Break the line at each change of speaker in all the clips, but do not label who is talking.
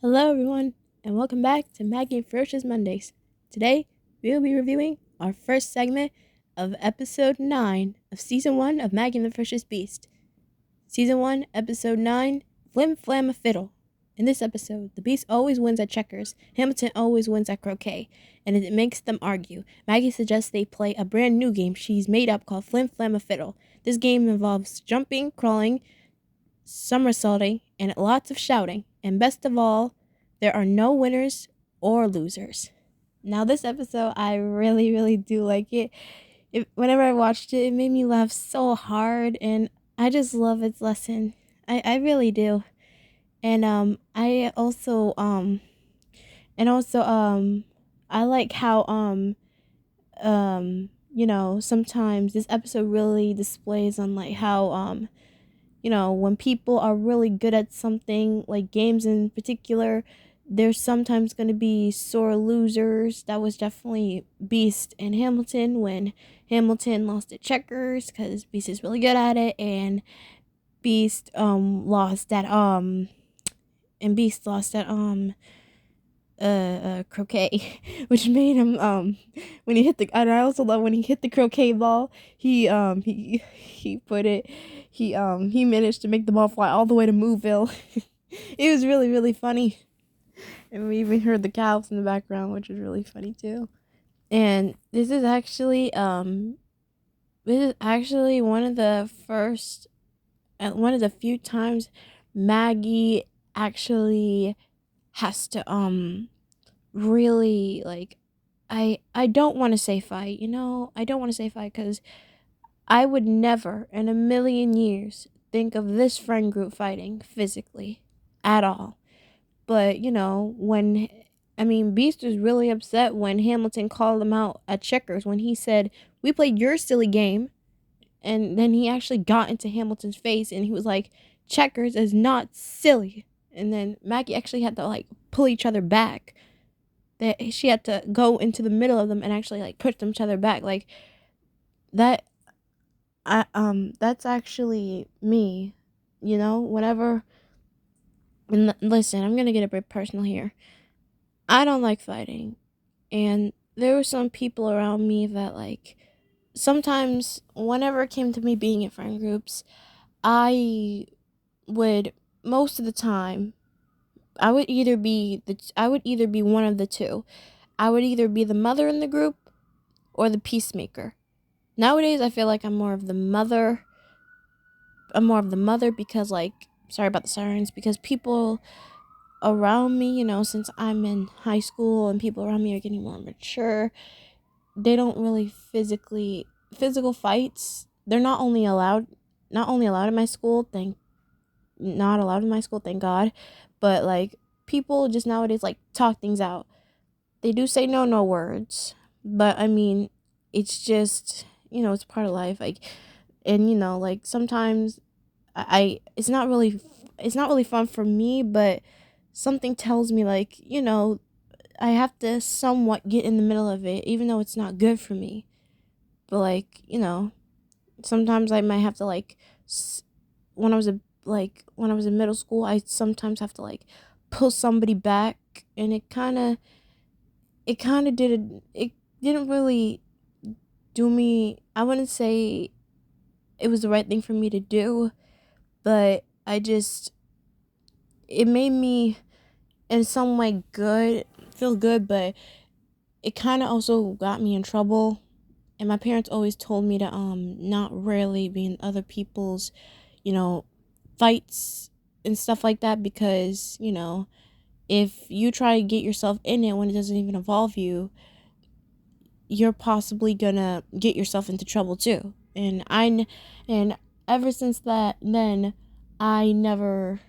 Hello, everyone, and welcome back to Maggie and Ferocious Mondays. Today, we will be reviewing our first segment of episode 9 of season 1 of Maggie and the Ferocious Beast. Season 1, episode 9, Flim-Flam-A-Fiddle. In this episode, the Beast always wins at checkers, Hamilton always wins at croquet, and it makes them argue. Maggie suggests they play a brand new game she's made up called Flim-Flam-A-Fiddle. This game involves jumping, crawling, somersaulting, and lots of shouting. And best of all, there are no winners or losers. Now, this episode, I really, really do like it. Whenever I watched it, it made me laugh so hard, and I just love its lesson. I really do. And I like how sometimes this episode really displays on like how when people are really good at something, like games in particular, there's sometimes going to be sore losers. That was definitely Beast and Hamilton when Hamilton lost at checkers because Beast is really good at it, and Beast lost at croquet, which made him when he hit the. And I also love when he hit the croquet ball. He managed to make the ball fly all the way to Mooville. It was really, really funny, and we even heard the cows in the background, which was really funny too. And this is actually one of the few times Maggie actually has to really, like, I don't want to say fight, I don't want to say fight because I would never in a million years think of this friend group fighting physically at all. But Beast was really upset when Hamilton called him out at checkers when he said, "We played your silly game." And then he actually got into Hamilton's face and he was like, "Checkers is not silly." And then Maggie actually had to like pull each other back. That she had to go into the middle of them and actually like push them each other back. Like that that's actually me. Whenever, and listen, I'm gonna get a bit personal here. I don't like fighting. And there were some people around me that like sometimes whenever it came to me being in friend groups, I would most of the time I would either be one of the two. I would either be the mother in the group or the peacemaker. Nowadays I feel like I'm more of the mother. I'm more of the mother because, like, sorry about the sirens, because people around me, since I'm in high school and people around me are getting more mature, they don't really physical fights. They're not only allowed in my school, not allowed in my school, thank God, but like people just nowadays like talk things out. They do say no words, but I mean, it's just, it's part of life. Like, and like sometimes it's not really fun for me, but something tells me like, I have to somewhat get in the middle of it, even though it's not good for me. But like, sometimes I might have to like, when I was when I was in middle school, I sometimes have to like pull somebody back, and it didn't really do me. I wouldn't say it was the right thing for me to do, but it made me in some way feel good, but it kind of also got me in trouble. And my parents always told me to not really be in other people's, you know, fights and stuff like that, because, if you try to get yourself in it when it doesn't even involve you, you're possibly gonna get yourself into trouble too. And ever since then, I never.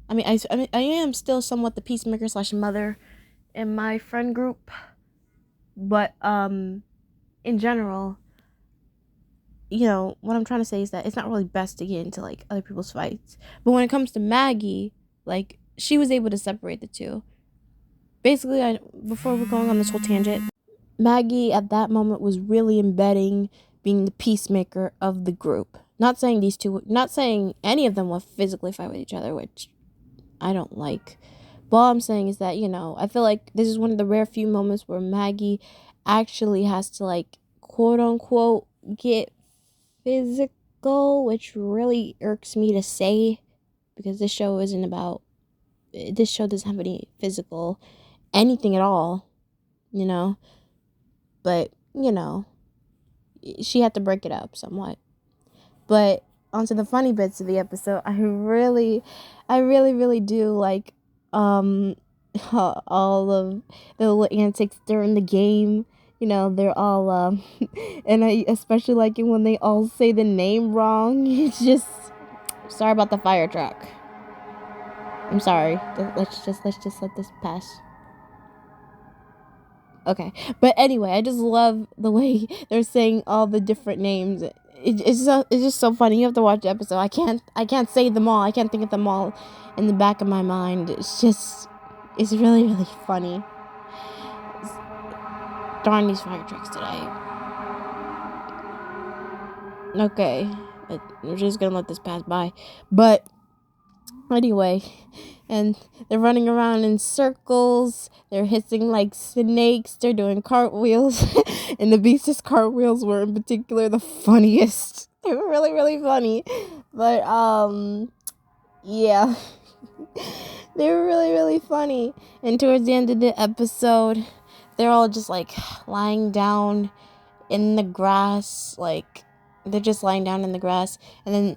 I am still somewhat the peacemaker slash mother in my friend group, but in general, what I'm trying to say is that it's not really best to get into like other people's fights. But when it comes to Maggie, like, she was able to separate the two. Basically, before we're going on this whole tangent, Maggie at that moment was really embedding being the peacemaker of the group. Not saying any of them will physically fight with each other, which I don't like. But all I'm saying is that, I feel like this is one of the rare few moments where Maggie actually has to, like, quote unquote, get physical, which really irks me to say, because this show doesn't have any physical anything at all, but, she had to break it up somewhat. But onto the funny bits of the episode, I really, really do like all of the little antics during the game. They're all and I especially like it when they all say the name wrong. It's just sorry about the fire truck. I'm sorry. Let's just let this pass. Okay, but anyway, I just love the way they're saying all the different names. It's just so funny. You have to watch the episode. I can't say them all. I can't think of them all in the back of my mind. It's really, really funny. Darn these fire trucks today. Okay, I'm just gonna let this pass by. But anyway, and they're running around in circles. They're hissing like snakes. They're doing cartwheels. And the Beast's cartwheels were in particular the funniest. They were really, really funny. But, yeah. They were really, really funny. And towards the end of the episode, they're all just like lying down in the grass. Like, they're just lying down in the grass. And then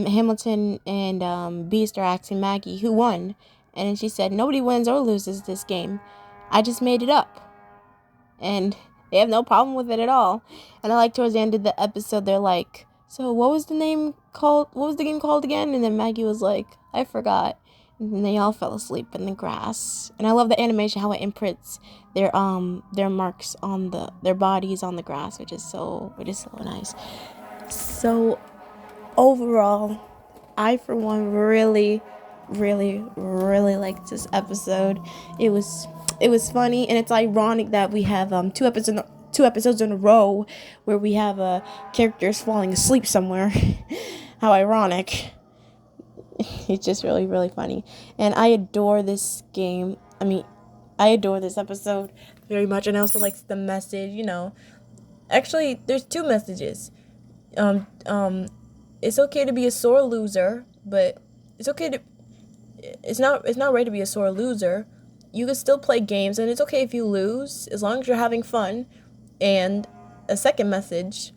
Hamilton and Beast are asking Maggie who won. And then she said, nobody wins or loses this game. I just made it up. And they have no problem with it at all. And I like towards the end of the episode, they're like, so what was the game called again? And then Maggie was like, I forgot. And then they all fell asleep in the grass. And I love the animation, how it imprints their marks on their bodies on the grass, which is so nice. So overall, I for one really, really, really liked this episode. It was funny, and it's ironic that we have two episodes in a row where we have characters falling asleep somewhere. How ironic. It's just really, really funny. And I adore this game. I adore this episode very much. And I also like the message, Actually, there's two messages. It's okay to be a sore loser, but it's not right to be a sore loser. You can still play games, and it's okay if you lose, as long as you're having fun. And a second message,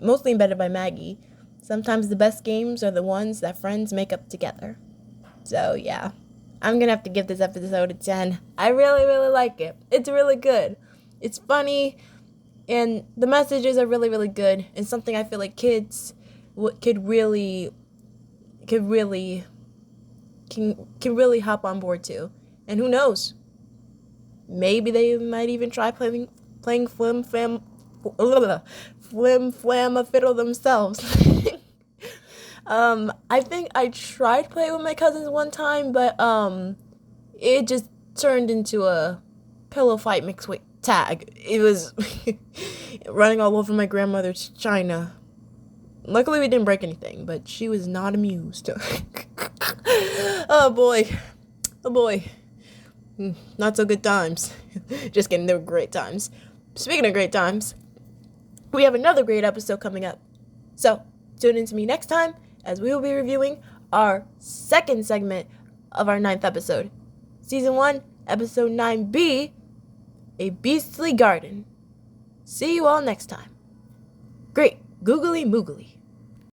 mostly embedded by Maggie, sometimes the best games are the ones that friends make up together. So, yeah. I'm going to have to give this episode a 10. I really, really like it. It's really good. It's funny, and the messages are really, really good. And something I feel like kids could really hop on board to. And who knows? Maybe they might even try playing Flim-Flam-A-Fiddle themselves. I think I tried playing with my cousins one time, but it just turned into a pillow fight mixed with tag. It was running all over my grandmother's china. Luckily, we didn't break anything, but she was not amused. Oh boy. Not so good times. Just kidding, they were great times. Speaking of great times, we have another great episode coming up. So, tune in to me next time as we will be reviewing our second segment of our 9th episode. Season 1, Episode 9B, A Beastly Garden. See you all next time. Great, googly moogly.